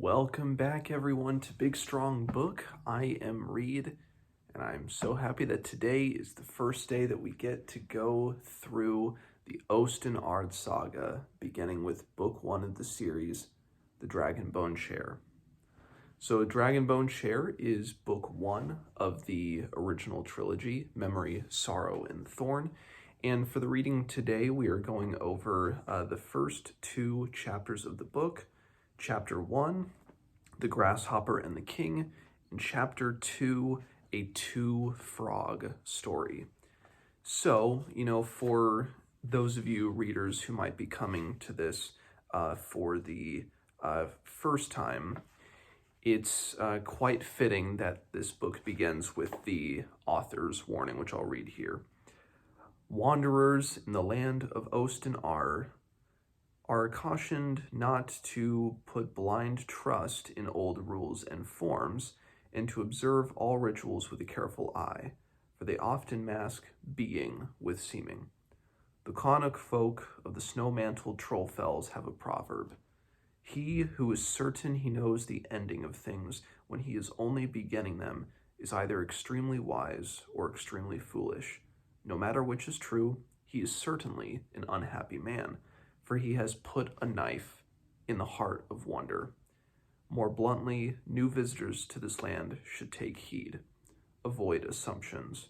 Welcome back, everyone, to Big Strong Book. I am Reed, and I'm so happy that today is the first day that we get to go through the Osten Ard saga, beginning with Book 1 of the series, the Dragonbone Chair. So Dragonbone Chair is Book 1 of the original trilogy, Memory, Sorrow, and Thorn. And for the reading today, we are going over the first two chapters of the book. Chapter 1, the Grasshopper and the King, and Chapter 2, a two-frog story. So, for those of you readers who might be coming to this for the first time, it's quite fitting that this book begins with the author's warning, which I'll read here. Wanderers in the land of Osten Ard are cautioned not to put blind trust in old rules and forms, and to observe all rituals with a careful eye, for they often mask being with seeming. The Connacht folk of the snow-mantled Trollfells have a proverb. He who is certain he knows the ending of things when he is only beginning them is either extremely wise or extremely foolish. No matter which is true, he is certainly an unhappy man, for he has put a knife in the heart of wonder. More bluntly, new visitors to this land should take heed. Avoid assumptions.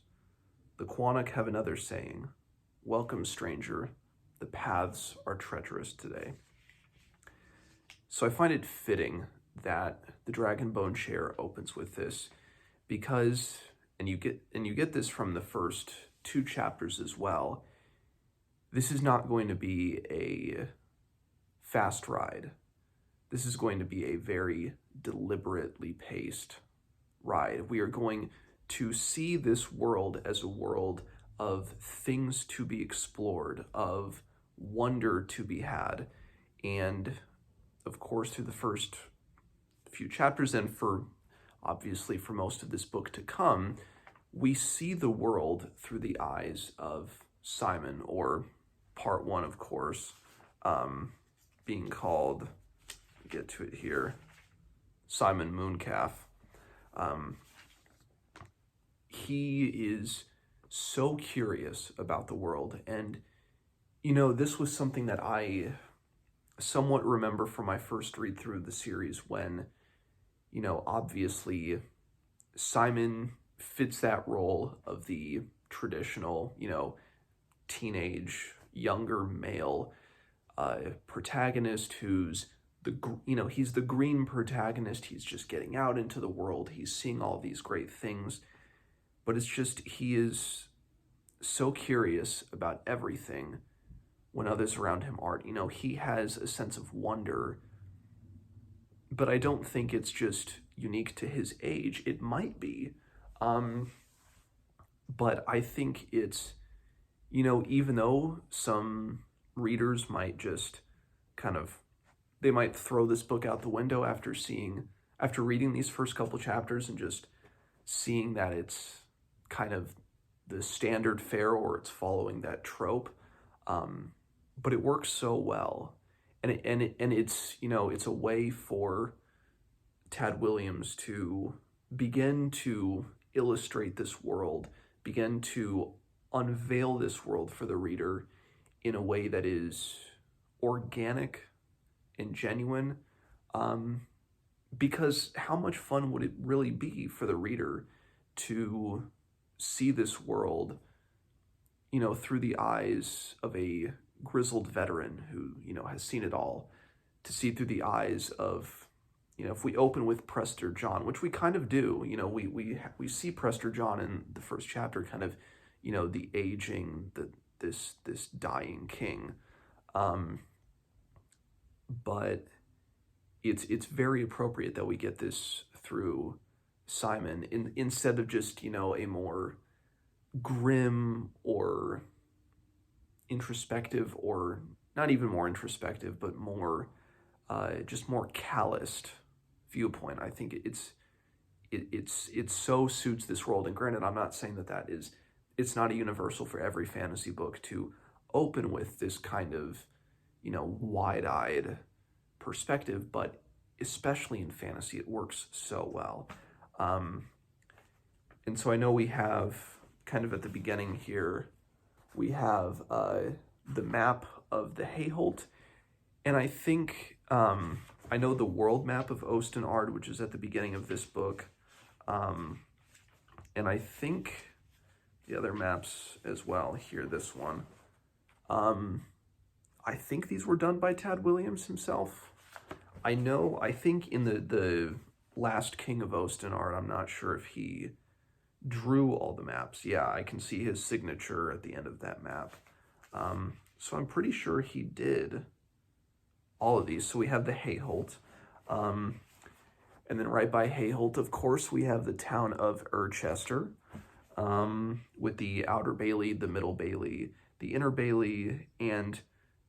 The Quannock have another saying, "Welcome, stranger. The paths are treacherous today." So I find it fitting that the Dragonbone Chair opens with this, because, and you get this from the first two chapters as well, this is not going to be a fast ride. This is going to be a very deliberately paced ride. We are going to see this world as a world of things to be explored, of wonder to be had. And of course, through the first few chapters, and obviously for most of this book to come, we see the world through the eyes of Simon, or Part 1, of course, being called, get to it here, Simon Mooncalf. He is so curious about the world, and this was something that I somewhat remember from my first read through the series, when obviously Simon fits that role of the traditional teenage younger male protagonist who's he's the green protagonist. He's just getting out into the world. He's seeing all these great things, but it's just, he is so curious about everything when others around him aren't. He has a sense of wonder, but I don't think it's just unique to his age. It might be, but I think it's, even though some readers might just they might throw this book out the window after reading these first couple chapters and just seeing that it's kind of the standard fare, or it's following that trope. But it works so well. And it's, it's a way for Tad Williams to begin to illustrate this world, begin to unveil this world for the reader in a way that is organic and genuine, because how much fun would it really be for the reader to see this world, through the eyes of a grizzled veteran who, has seen it all, to see through the eyes of, if we open with Prester John, which we kind of do, we see Prester John in the first chapter, kind of, the aging, this dying king. But it's very appropriate that we get this through Simon, instead of just, a more grim or introspective, or not even more introspective, but more, just more calloused viewpoint. I think it so suits this world. And granted, I'm not saying that it's not a universal for every fantasy book to open with this kind of, wide-eyed perspective, but especially in fantasy, it works so well. And so I know we have, kind of at the beginning here, we have the map of the Hayholt, and I think, I know the world map of Osten Ard, which is at the beginning of this book, and I think the other maps as well here, this one. I think these were done by Tad Williams himself. I think in the last King of Osten Ard, I'm not sure if he drew all the maps. Yeah, I can see his signature at the end of that map. So I'm pretty sure he did all of these. So we have the Hayholt. And then right by Hayholt, of course, we have the town of Urchester, with the outer bailey, the middle bailey, the inner bailey, and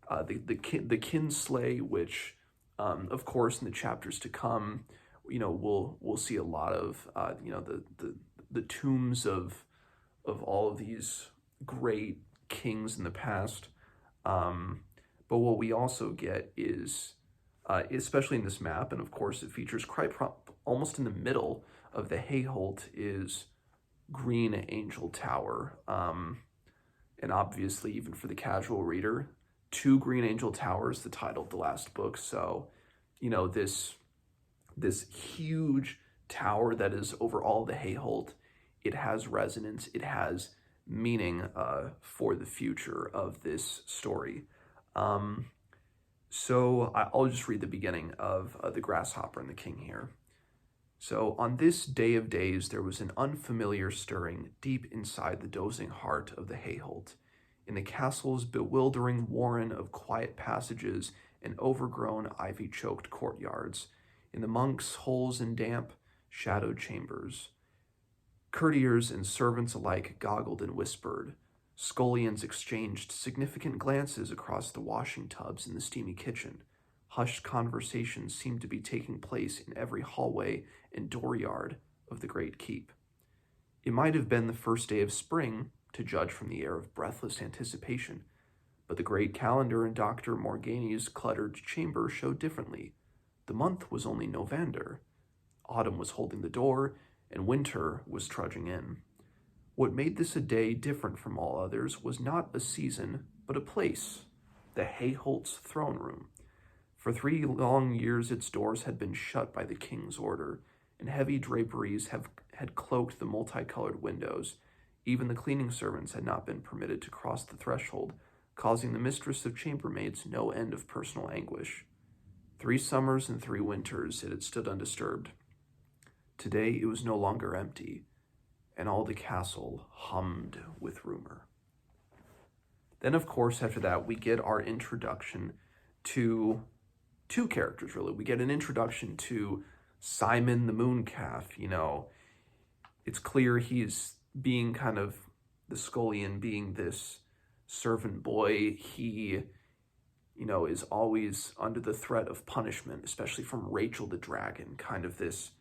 the kinsley, which, of course, in the chapters to come, we'll see a lot of, the tombs of all of these great kings in the past. But what we also get is, especially in this map, and of course it features almost in the middle of the Hayholt is Green Angel Tower. And obviously, even for the casual reader, 2 Green Angel Towers, the title of the last book. So, this huge tower that is over all the Hayholt, it has resonance, it has meaning for the future of this story. So I'll just read the beginning of the Grasshopper and the King here. So, on this day of days, there was an unfamiliar stirring deep inside the dozing heart of the Hayholt, in the castle's bewildering warren of quiet passages and overgrown ivy-choked courtyards, in the monks' holes and damp, shadowed chambers. Courtiers and servants alike goggled and whispered. Scullions exchanged significant glances across the washing tubs in the steamy kitchen. Hushed conversations seemed to be taking place in every hallway and dooryard of the great keep. It might have been the first day of spring, to judge from the air of breathless anticipation, but the great calendar in Dr. Morgani's cluttered chamber showed differently. The month was only November. Autumn was holding the door, and winter was trudging in. What made this a day different from all others was not a season, but a place, the Hayholt's throne room. For 3 long years its doors had been shut by the king's order, and heavy draperies had cloaked the multicolored windows. Even the cleaning servants had not been permitted to cross the threshold, causing the mistress of chambermaids no end of personal anguish. 3 summers and 3 winters it had stood undisturbed. Today it was no longer empty, and all the castle hummed with rumor. Then, of course, after that, we get our introduction to 2 characters, really. We get an introduction to Simon the Mooncalf. It's clear he's being kind of the scullion, being this servant boy. He, is always under the threat of punishment, especially from Rachel the dragon, kind of this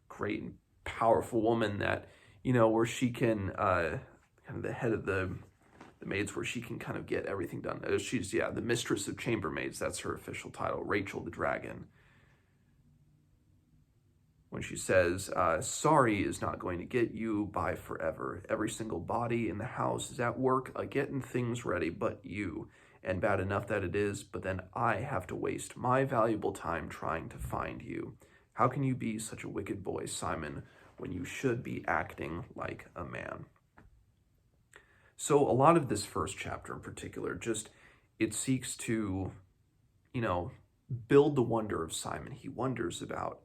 great and powerful woman that, where she can, kind of the head of the maids, where she can kind of get everything done. She's, the mistress of chambermaids. That's her official title, Rachel the dragon. When she says, sorry is not going to get you by forever. Every single body in the house is at work getting things ready but you. And bad enough that it is, but then I have to waste my valuable time trying to find you. How can you be such a wicked boy, Simon, when you should be acting like a man? So a lot of this first chapter in particular, it seeks to, build the wonder of Simon. He wonders about,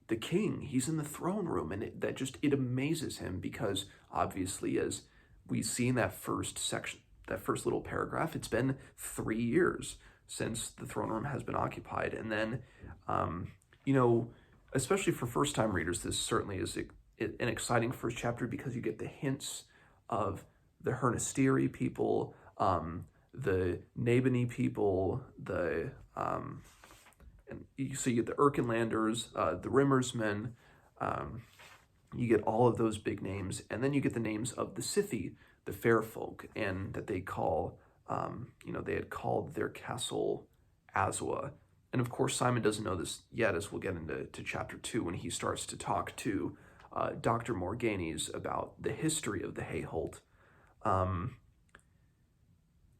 the king. He's in the throne room, and it amazes him because obviously, as we see in that first section, that first little paragraph, it's been 3 years since the throne room has been occupied. And then, especially for first-time readers, this certainly is an exciting first chapter because you get the hints of the Hernestiri people, the Nabony people, so you get the Erkenlanders, the Rimmersmen, you get all of those big names, and then you get the names of the Scythi, the fair folk, and that they call, they had called their castle Azua, And of course, Simon doesn't know this yet, as we'll get into chapter 2 when he starts to talk to Dr. Morganes about the history of the Hayholt.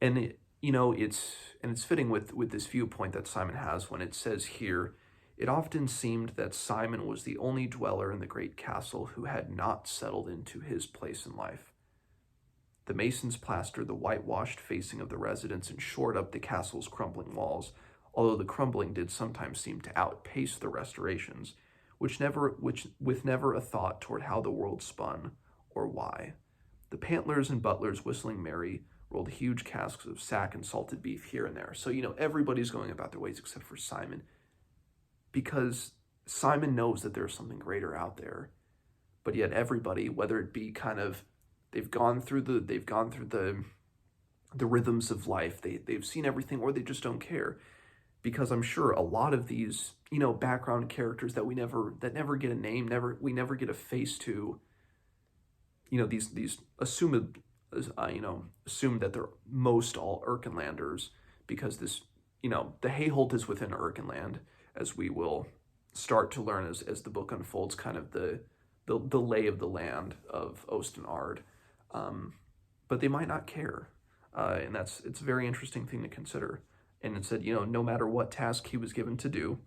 And it's fitting with this viewpoint that Simon has when it says here, it often seemed that Simon was the only dweller in the great castle who had not settled into his place in life. The masons plastered the whitewashed facing of the residence and shored up the castle's crumbling walls, although the crumbling did sometimes seem to outpace the restorations, with never a thought toward how the world spun or why. The pantlers and butlers, whistling merry, rolled huge casks of sack and salted beef here and there. So, everybody's going about their ways except for Simon, because Simon knows that there's something greater out there. But yet everybody, whether it be kind of, they've gone through the rhythms of life, they've seen everything, or they just don't care. Because I'm sure a lot of these, background characters that never get a name, we never get a face to, these assumed that they're most all Erkenlanders, because this, the Hayholt is within Erkenland, as we will start to learn as the book unfolds, kind of the lay of the land of Osten Ard. But they might not care. And it's a very interesting thing to consider. And it said, no matter what task he was given to do,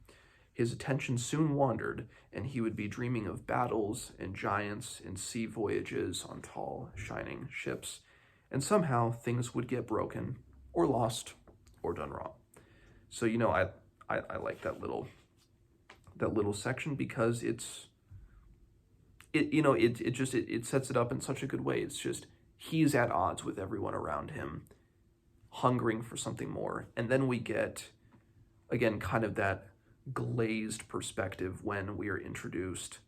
his attention soon wandered, and he would be dreaming of battles and giants and sea voyages on tall, shining ships. And somehow things would get broken or lost or done wrong. So, I like that little section, because it sets it up in such a good way. It's just, he's at odds with everyone around him, hungering for something more. And then we get, again, kind of that glazed perspective when we are introduced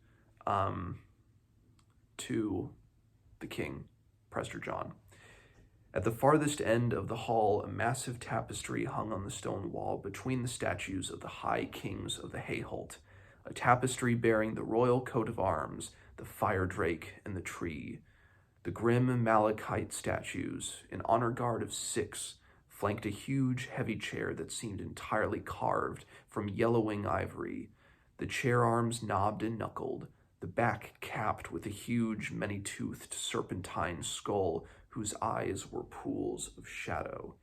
to the king, Prester John. At the farthest end of the hall, a massive tapestry hung on the stone wall between the statues of the high kings of the Hayholt, a tapestry bearing the royal coat of arms, the fire drake, and the tree. The grim malachite statues, an honor guard of 6, flanked a huge, heavy chair that seemed entirely carved from yellowing ivory, the chair arms knobbed and knuckled, the back capped with a huge, many-toothed serpentine skull whose eyes were pools of shadow.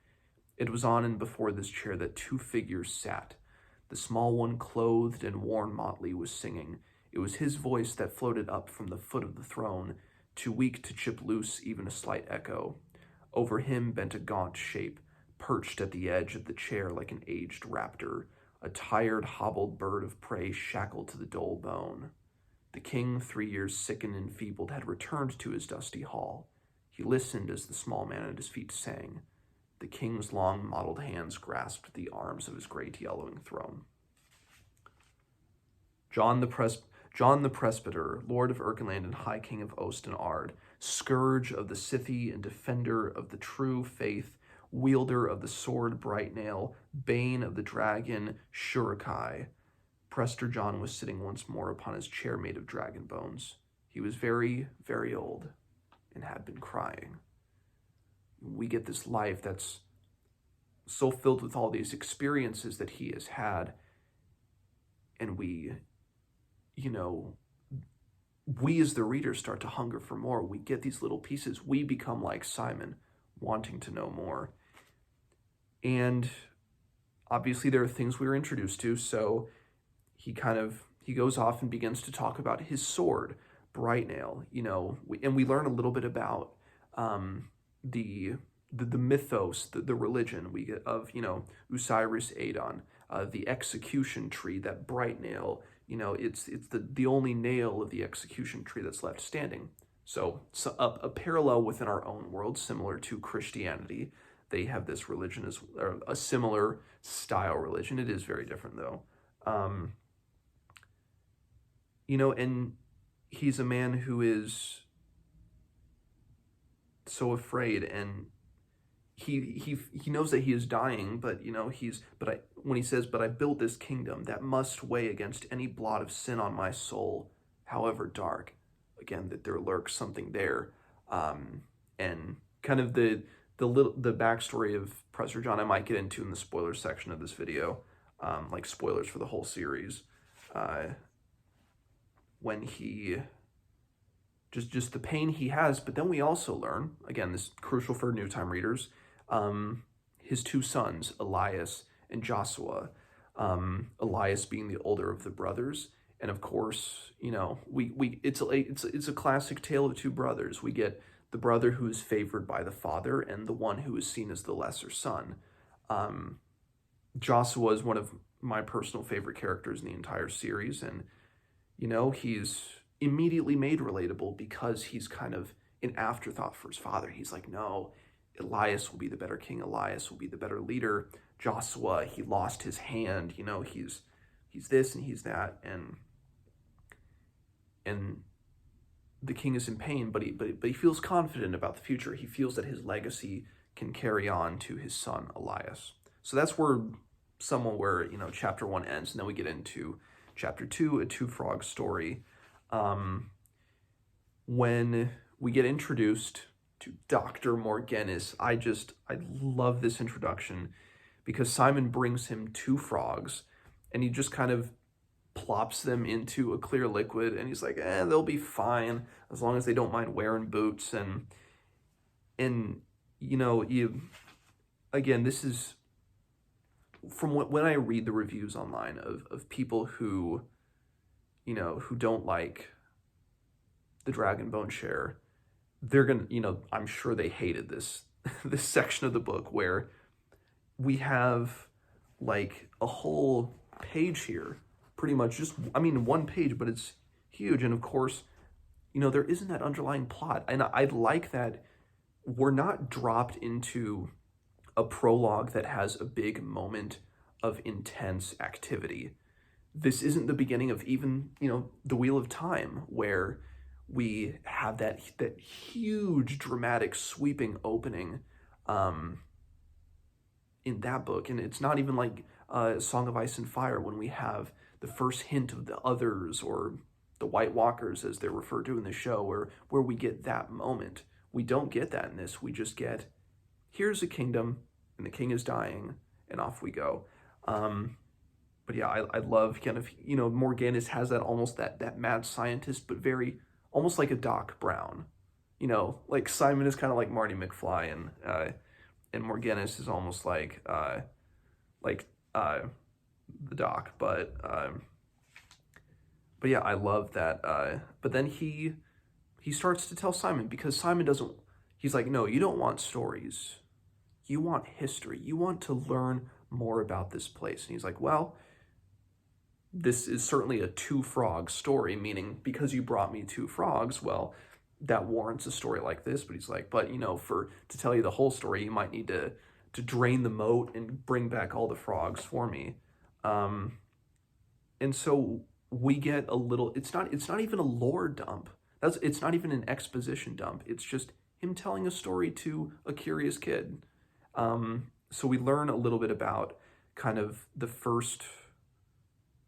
It was on and before this chair that 2 figures sat. The small one, clothed and worn motley, was singing. It was his voice that floated up from the foot of the throne, too weak to chip loose even a slight echo. Over him bent a gaunt shape, perched at the edge of the chair like an aged raptor, a tired, hobbled bird of prey shackled to the dull bone. The king, 3 years sick and enfeebled, had returned to his dusty hall. He listened as the small man at his feet sang. The king's long, mottled hands grasped the arms of his great yellowing throne. John the Presbyter, Lord of Erkenland and High King of Osten Ard, scourge of the Scythy and defender of the true faith, wielder of the sword Brightnail, bane of the dragon Shurikai. Prester John was sitting once more upon his chair made of dragon bones. He was very, very old and had been crying. We get this life that's so filled with all these experiences that he has had, and we as the readers start to hunger for more. We get these little pieces. We become like Simon, wanting to know more. And obviously there are things we were introduced to, so he goes off and begins to talk about his sword, Brightnail, and we learn a little bit about the mythos, the religion we get of, Osiris Adon, the execution tree, that Brightnail, it's the only nail of the execution tree that's left standing. So a parallel within our own world, similar to Christianity. They have this religion or a similar style religion. It is very different though. And he's a man who is so afraid, and he knows that he is dying, but when he says, "But I built this kingdom that must weigh against any blot of sin on my soul, however dark," again, that there lurks something there, and kind of the backstory of Prester John I might get into in the spoiler section of this video. like spoilers for the whole series, when he, just the pain he has. But then we also learn, again, this is crucial for new time readers, his two sons, Elias and Joshua, Elias being the older of the brothers. And of course, you know, it's a classic tale of two brothers. We get the brother who is favored by the father and the one who is seen as the lesser son. Joshua is one of my personal favorite characters in the entire series, and you know, he's immediately made relatable because he's kind of an afterthought for his father. He's like, no, Elias will be the better king. Elias will be the better leader. Joshua, he lost his hand. You know, he's this and he's that, and the king is in pain, but he feels confident about the future. He feels that his legacy can carry on to his son Elias. So that's where you know, chapter 1 ends, and then we get into chapter 2, a Two Frogs story. When we get introduced to Dr. Morganis, I love this introduction because Simon brings him two frogs and he just kind of plops them into a clear liquid, and he's like, they'll be fine as long as they don't mind wearing boots. And you know, again, this is from when I read the reviews online of people who, you know, who don't like the Dragonbone share, they're gonna, you know, I'm sure they hated this this section of the book where we have like a whole page here, pretty much just, I mean, one page, but it's huge. And of course, you know, there isn't that underlying plot. And I like that we're not dropped into a prologue that has a big moment of intense activity. This isn't the beginning of even, you know, the Wheel of Time, where we have that huge, dramatic, sweeping opening in that book. And it's not even like Song of Ice and Fire, when we have the first hint of the others, or the White Walkers as they're referred to in the show, where we get that moment. We don't get that in this. We just get, here's a kingdom and the king is dying, and off we go. But yeah, I love kind of, you know, Morganis has that almost that mad scientist, but very almost like a Doc Brown. You know, like Simon is kind of like Marty McFly, and Morganis is almost like the Doc. But yeah, I love that. But then he starts to tell Simon, because Simon doesn't. He's like, no, you don't want stories. You want history. You want to learn more about this place. And he's like, well, this is certainly a two frog story, meaning because you brought me two frogs, well, that warrants a story like this. But he's like, but you know, to tell you the whole story, you might need to drain the moat and bring back all the frogs for me. And so we get a little, it's not even a lore dump. It's not even an exposition dump. It's just him telling a story to a curious kid. So we learn a little bit about kind of the first,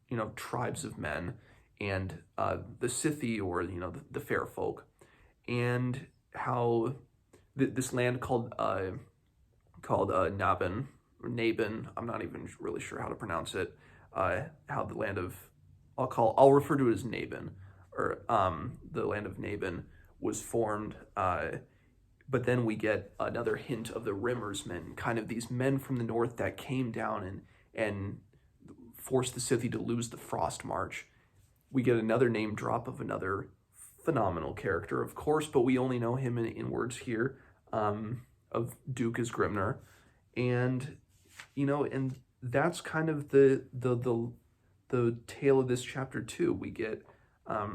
you know, tribes of men, and the Scythi, or, you know, the fair folk, and how this land called Nabin, or Nabin, I'm not even really sure how to pronounce it, how the land of, I'll refer to it as Nabin, or the land of Nabin was formed. But then we get another hint of the Rimmer's men, kind of these men from the north that came down and forced the Scythi to lose the Frost March. We get another name drop of another phenomenal character, of course, but we only know him in words here, of Duke as Grimner. And, you know, and that's kind of the tale of this chapter 2. We get a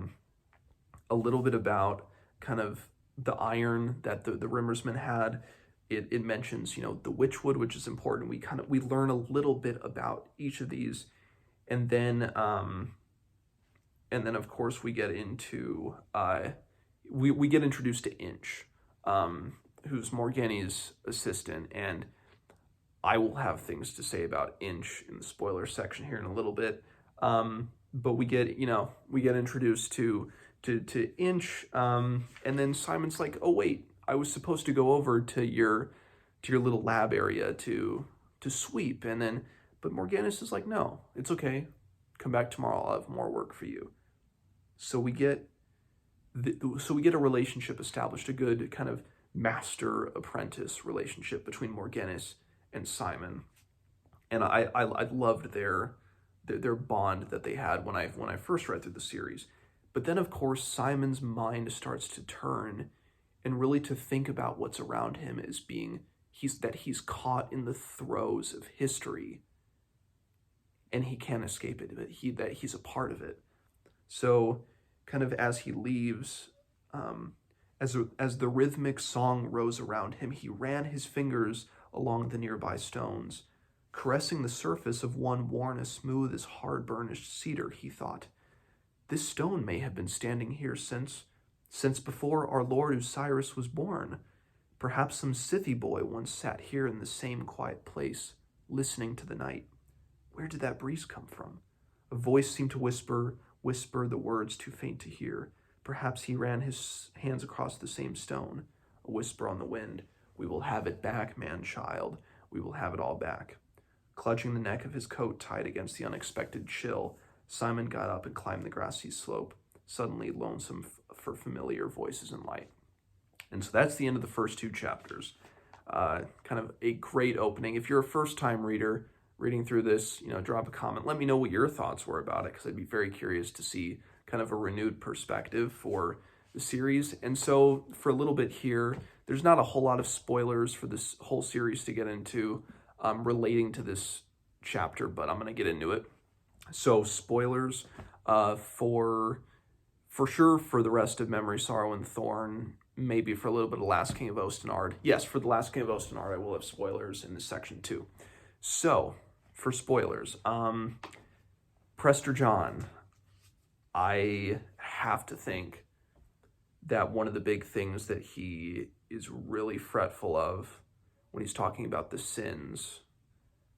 little bit about kind of the iron that the Rimmersmen had. It mentions, you know, the Witchwood, which is important. We learn a little bit about each of these, and then of course we get into we get introduced to Inch, who's Morgani's assistant, and I will have things to say about Inch in the spoiler section here in a little bit. But we get introduced to Inch, and then Simon's like, oh wait, I was supposed to go over to your little lab area to sweep, But Morganis is like, no, it's okay. Come back tomorrow. I'll have more work for you. So we get a relationship established, a good kind of master-apprentice relationship between Morganis and Simon. And I loved their bond that they had when I first read through the series. But then, of course, Simon's mind starts to turn and really to think about what's around him as being he's caught in the throes of history, and he can't escape it. But he's a part of it. So, kind of as he leaves, as the rhythmic song rose around him, he ran his fingers along the nearby stones, caressing the surface of one worn as smooth as hard burnished cedar. He thought, "This stone may have been standing here since before our Lord Osiris was born. Perhaps some Scythy boy once sat here in the same quiet place, listening to the night. Where did that breeze come from?" A voice seemed to whisper the words too faint to hear. Perhaps he ran his hands across the same stone. A whisper on the wind. "We will have it back, man-child. We will have it all back." Clutching the neck of his coat tight against the unexpected chill, Simon got up and climbed the grassy slope, suddenly lonesome for familiar voices and light. And so that's the end of the first 2 chapters. Kind of a great opening. If you're a first-time reader reading through this, drop a comment. Let me know what your thoughts were about it, because I'd be very curious to see kind of a renewed perspective for the series. And so for a little bit here, there's not a whole lot of spoilers for this whole series to get into relating to this chapter, but I'm going to get into it. So spoilers for sure for the rest of Memory, Sorrow, and Thorn, maybe for a little bit of Last King of Osten Ard. Yes, for the Last King of Osten Ard, I will have spoilers in this section too. So, for spoilers, Prester John, I have to think that one of the big things that he is really fretful of when he's talking about the sins,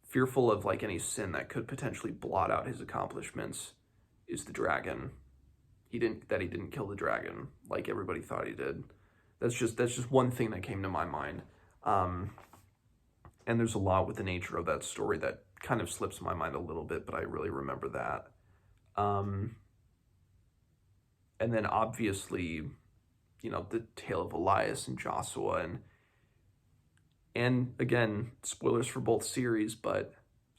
fearful of like any sin that could potentially blot out his accomplishments, is the dragon. He didn't kill the dragon like everybody thought he did. That's just one thing that came to my mind. And there's a lot with the nature of that story that kind of slips my mind a little bit, but I really remember that. And then obviously, the tale of Elias and Joshua, and again, spoilers for both series, but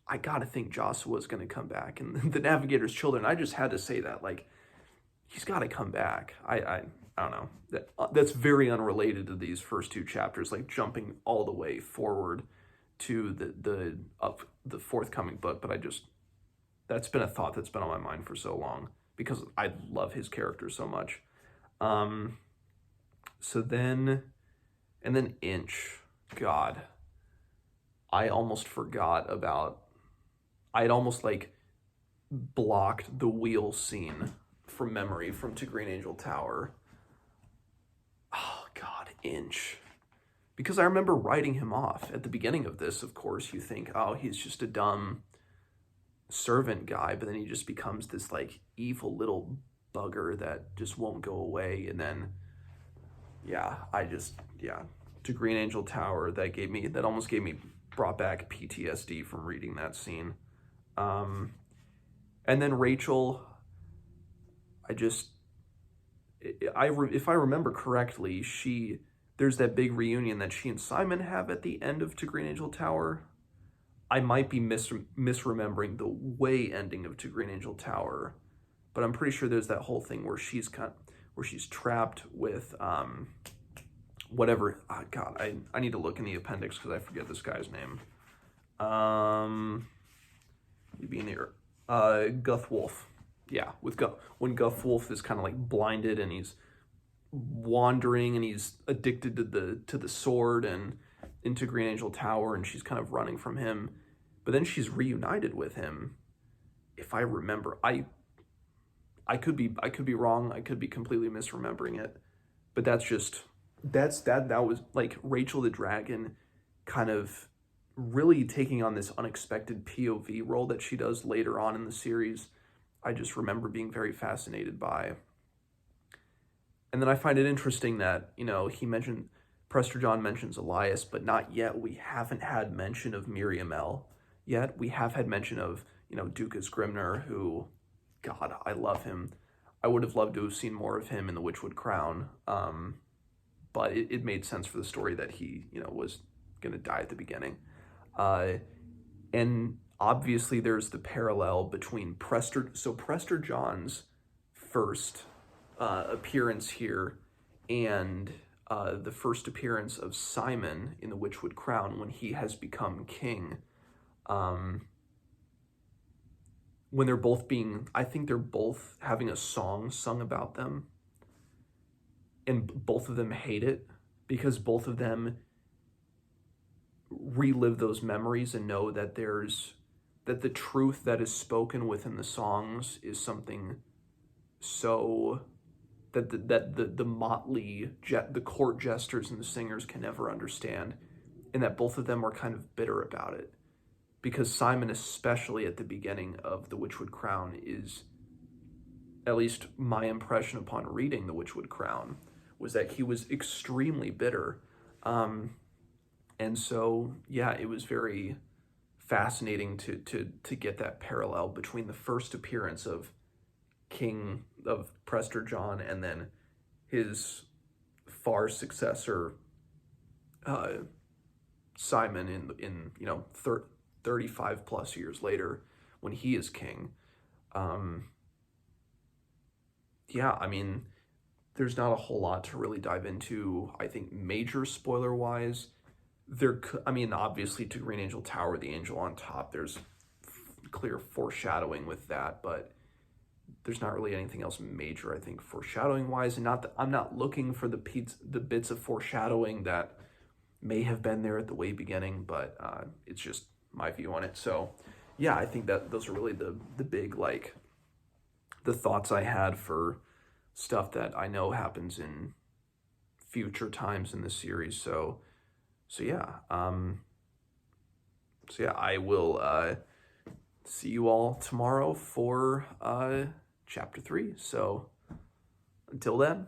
I gotta think Joshua is going to come back. And the Navigator's children, I just had to say that, like, he's got to come back. I don't know. That's very unrelated to these first 2 chapters, like jumping all the way forward to the forthcoming book. But that's been a thought that's been on my mind for so long, because I love his character so much. So then Inch. God, I almost forgot about, I'd almost like blocked the wheel scene from memory from To Green Angel Tower. Oh God, Inch. Because I remember writing him off at the beginning of this. Of course, you think, oh, he's just a dumb servant guy, but then he just becomes this like evil little bugger that just won't go away. And then, To Green Angel Tower, that almost brought back PTSD from reading that scene. And then Rachel, if I remember correctly, there's that big reunion that she and Simon have at the end of To Green Angel Tower. I might be misremembering the way ending of To Green Angel Tower, but I'm pretty sure there's that whole thing where she's trapped with whatever. Oh God, I need to look in the appendix because I forget this guy's name. Guth Wolf. Yeah, when Guth Wolf is kind of like blinded and he's wandering and he's addicted to the sword and into Green Angel Tower, and she's kind of running from him, but then she's reunited with him. If I remember, I could be wrong. I could be completely misremembering it, but that was like Rachel the Dragon kind of really taking on this unexpected POV role that she does later on in the series. I just remember being very fascinated by. And then I find it interesting that, Prester John mentions Elias, but not yet. We haven't had mention of Miriam L. yet. We have had mention of, Dukas Grimner, who, God, I love him. I would have loved to have seen more of him in the Witchwood Crown, but it made sense for the story that he, was going to die at the beginning. And obviously there's the parallel between Prester John's first appearance here and the first appearance of Simon in the Witchwood Crown when he has become king. When they're both I think they're both having a song sung about them, and both of them hate it because both of them relive those memories and know that that the truth that is spoken within the songs is something so that the motley the court jesters and the singers can never understand, and that both of them are kind of bitter about it. Because Simon, especially at the beginning of the Witchwood Crown, is, at least my impression upon reading the Witchwood Crown, was that he was extremely bitter. And so, yeah, it was very fascinating to get that parallel between the first appearance of Prester John and then his far successor, Simon, in 35 plus years later when he is king. Yeah, I mean, there's not a whole lot to really dive into, I think, major spoiler wise. Obviously to Green Angel Tower, the angel on top, there's clear foreshadowing with that, but there's not really anything else major, I think, foreshadowing wise. And not that I'm not looking for the bits of foreshadowing that may have been there at the way beginning, but it's just my view on it. So yeah, I think that those are really the big, like, the thoughts I had for stuff that I know happens in future times in this series. So yeah, I will see you all tomorrow for chapter 3. So until then.